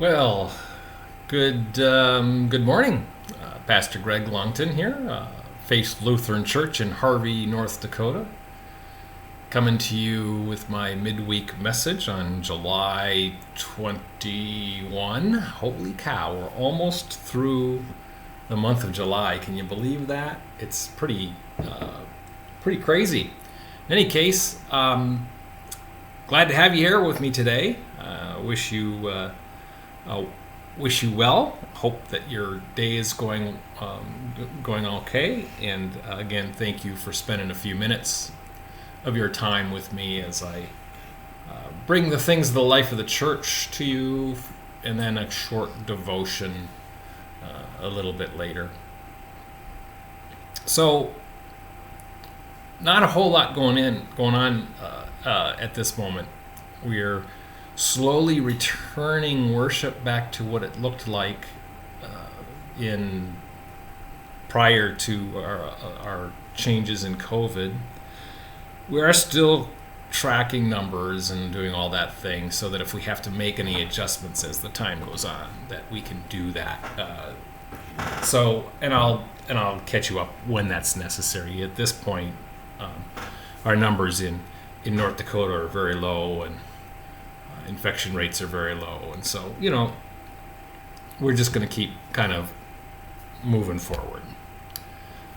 Well, good morning. Pastor Greg Longton here, Faith Lutheran Church in Harvey, North Dakota, coming to you with my midweek message on July 21. Holy cow, we're almost through the month of July. Can you believe that? It's pretty crazy. In any case, glad to have you here with me today. Uh, wish you well. Hope that your day is going okay. And again, thank you for spending a few minutes of your time with me as I bring the things of the life of the church to you, and then a short devotion a little bit later. So, not a whole lot going on at this moment. We're slowly returning worship back to what it looked like in prior to our changes in COVID. We are still tracking numbers and doing all that thing, so that if we have to make any adjustments as the time goes on, that we can do that. And I'll catch you up when that's necessary. At this point, our numbers in North Dakota are very low, and infection rates are very low, and so we're just going to keep kind of moving forward.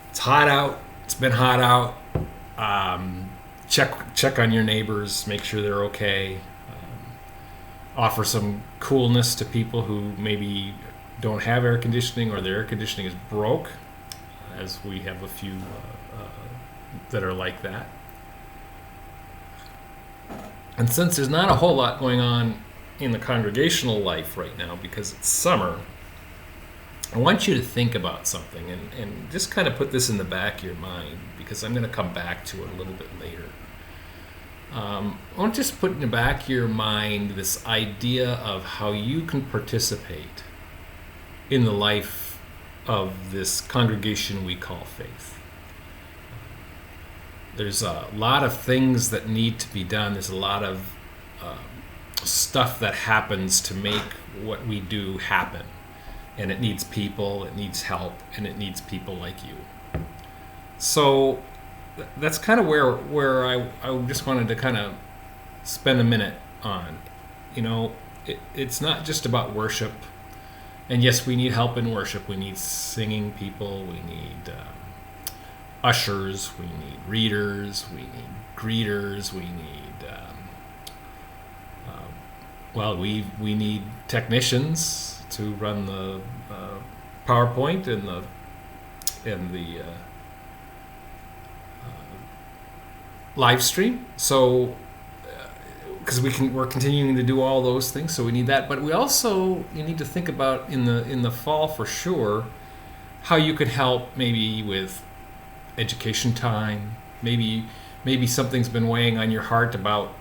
It's hot out. It's been hot out. Check on your neighbors. Make sure they're okay. Offer some coolness to people who maybe don't have air conditioning, or their air conditioning is broke, as we have a few that are like that. And since there's not a whole lot going on in the congregational life right now because it's summer, I want you to think about something and just kind of put this in the back of your mind, because I'm going to come back to it a little bit later. I want to just put in the back of your mind this idea of how you can participate in the life of this congregation we call faith. There's a lot of things that need to be done. There's a lot of stuff that happens to make what we do happen. And it needs people, it needs help, and it needs people like you. So that's kind of where I just wanted to kind of spend a minute on. It's not just about worship. And yes, we need help in worship. We need singing people. We need ushers, we need readers, we need greeters, we need we need technicians to run the PowerPoint and the live stream. So because we're continuing to do all those things, so we need that. But you need to think about in the fall for sure how you could help, maybe with education time. Maybe something's been weighing on your heart about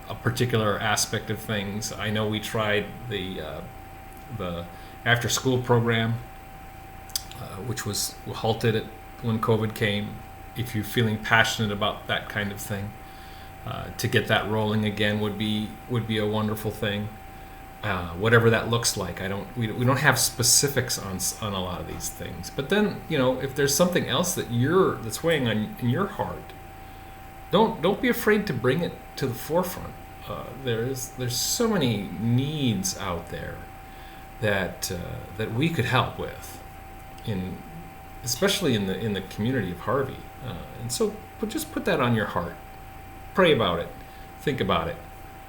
a particular aspect of things. I know we tried the after school program, which was halted when COVID came. If you're feeling passionate about that kind of thing, to get that rolling again would be a wonderful thing. Whatever that looks like. We don't have specifics on a lot of these things. But then, if there's something else that's weighing on in your heart, don't be afraid to bring it to the forefront. There's so many needs out there that we could help with, especially in the community of Harvey. And so just put that on your heart. Pray about it. Think about it.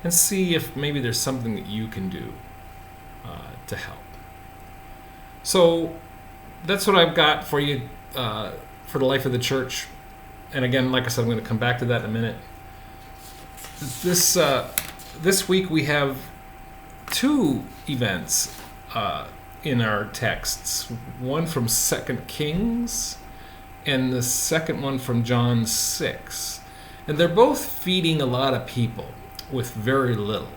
And see if maybe there's something that you can do to help. So that's what I've got for you for the life of the church. And again, like I said, I'm going to come back to that in a minute. This week we have two events in our texts. One from 2 Kings and the second one from John 6. And they're both feeding a lot of people with very little.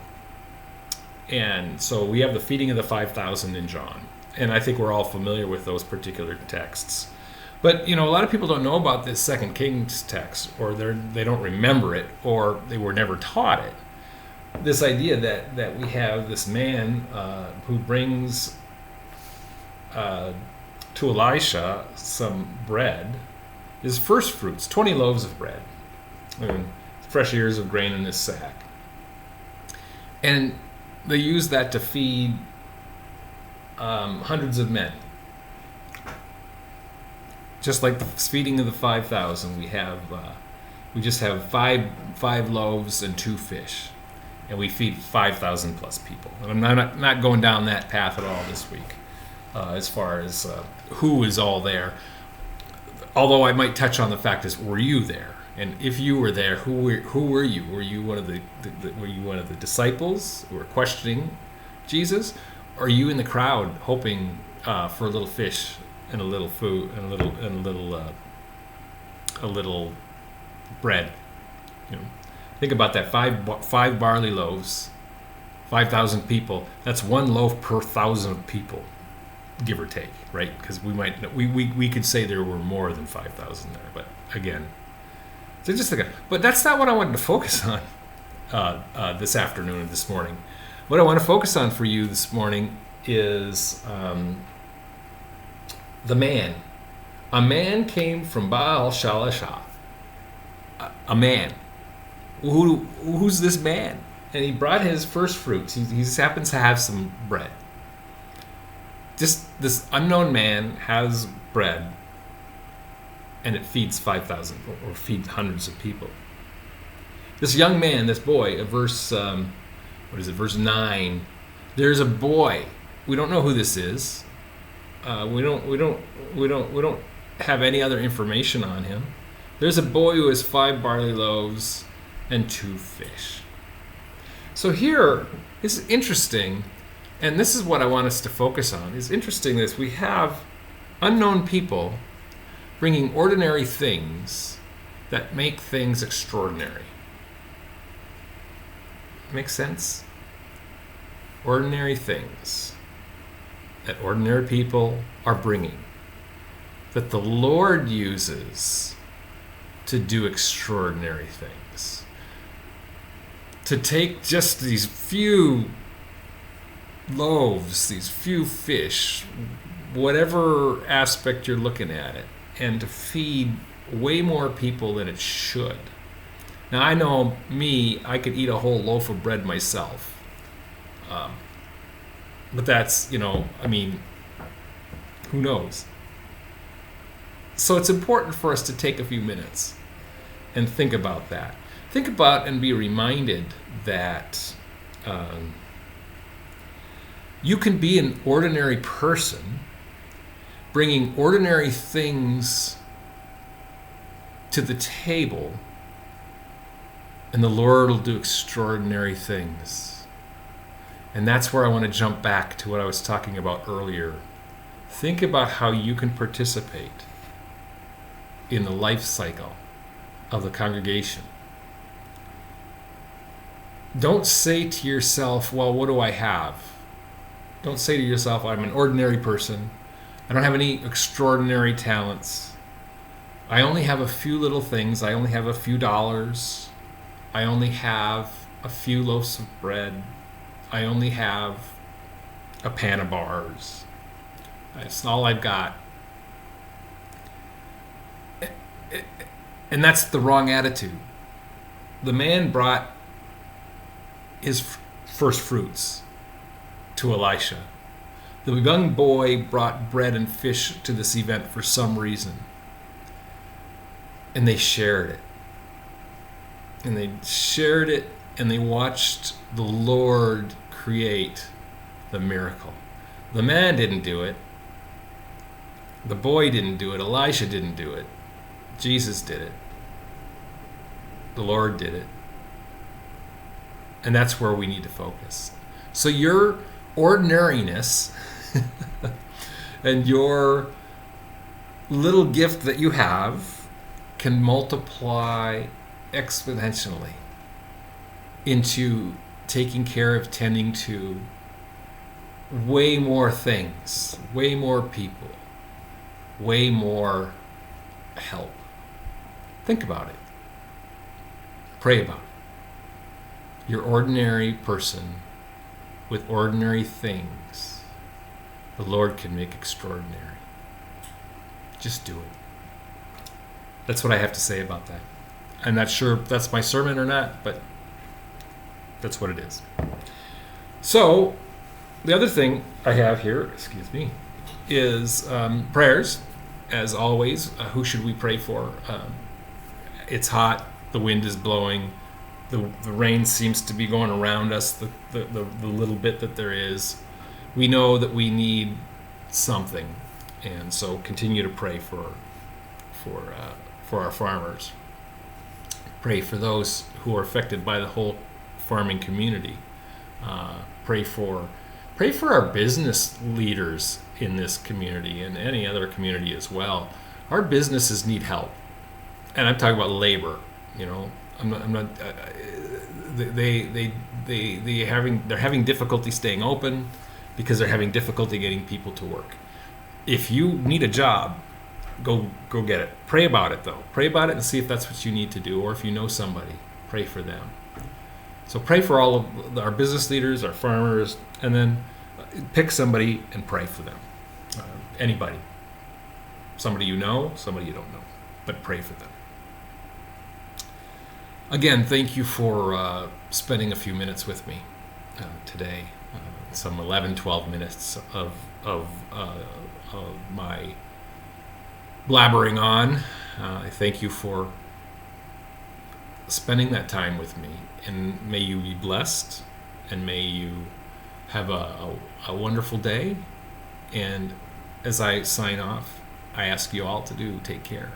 And so we have the feeding of the 5,000 in John. And I think we're all familiar with those particular texts. But, a lot of people don't know about this 2 Kings text, or they don't remember it, or they were never taught it. this idea that we have this man who brings to Elisha some bread, his first fruits, 20 loaves of bread, and fresh ears of grain in his sack. And they use that to feed hundreds of men. Just like the feeding of the 5,000, we just have five loaves and 2 fish, and we feed 5,000 plus people. And I'm not going down that path at all this week, as far as who is all there. Although I might touch on the fact is, were you there? And if you were there, who were you? Were you one of the disciples who were questioning Jesus? Or are you in the crowd hoping for a little fish and a little food and a little bread? You know, think about that: five barley loaves, 5,000 people. That's 1 loaf per 1,000 people, give or take, right? Because we could say there were more than 5,000 there, but again, so just like. But that's not what I wanted to focus on this afternoon and this morning. What I want to focus on for you this morning is the man. A man came from Baal Shalishah. A man. Who's this man? And he brought his first fruits. He just happens to have some bread. Just this unknown man has bread, and it feeds 5,000 or feeds hundreds of people. This young man, this boy, verse 9. There's a boy. We don't know who this is. We don't have any other information on him. There's a boy who has 5 barley loaves and 2 fish. So here is interesting, and this is what I want us to focus on. It's interesting that we have unknown people bringing ordinary things that make things extraordinary. Make sense? Ordinary things that ordinary people are bringing, that the Lord uses to do extraordinary things. To take just these few loaves, these few fish, whatever aspect you're looking at it, and to feed way more people than it should. Now, I know me, I could eat a whole loaf of bread myself. But that's, who knows? So it's important for us to take a few minutes and think about that. Think about and be reminded that you can be an ordinary person bringing ordinary things to the table, and the Lord will do extraordinary things. And that's where I want to jump back to what I was talking about earlier. Think about how you can participate in the life cycle of the congregation. Don't say to yourself, well, what do I have? Don't say to yourself, I'm an ordinary person. I don't have any extraordinary talents. I only have a few little things. I only have a few dollars. I only have a few loaves of bread. I only have a pan of bars. That's all I've got. And that's the wrong attitude. The man brought his first fruits to Elisha. The young boy brought bread and fish to this event for some reason. And they shared it. And they shared it, and they watched the Lord create the miracle. The man didn't do it. The boy didn't do it. Elisha didn't do it. Jesus did it. The Lord did it. And that's where we need to focus. So your ordinariness and your little gift that you have can multiply exponentially into taking care of, tending to way more things, way more people, way more help. Think about it. Pray about it. You're ordinary person with ordinary things. The Lord can make extraordinary. Just do it. That's what I have to say about that. I'm not sure if that's my sermon or not, but that's what it is. So, the other thing I have here, is prayers. As always, who should we pray for? It's hot. The wind is blowing. The rain seems to be going around us. The little bit that there is, we know that we need something, and so continue to pray for our farmers. Pray for those who are affected by the whole farming community. Pray for our business leaders in this community and any other community as well. Our businesses need help, and I'm talking about labor. I'm not. They're having difficulty staying open because they're having difficulty getting people to work. If you need a job, go get it. Pray about it though. Pray about it and see if that's what you need to do, or if you know somebody, pray for them. So pray for all of our business leaders, our farmers, and then pick somebody and pray for them. Anybody. Somebody you know, somebody you don't know, but pray for them. Again, thank you for spending a few minutes with me today. Some 11, 12 minutes of my blabbering on. I thank you for spending that time with me, and may you be blessed, and may you have a wonderful day. And as I sign off, I ask you all to take care.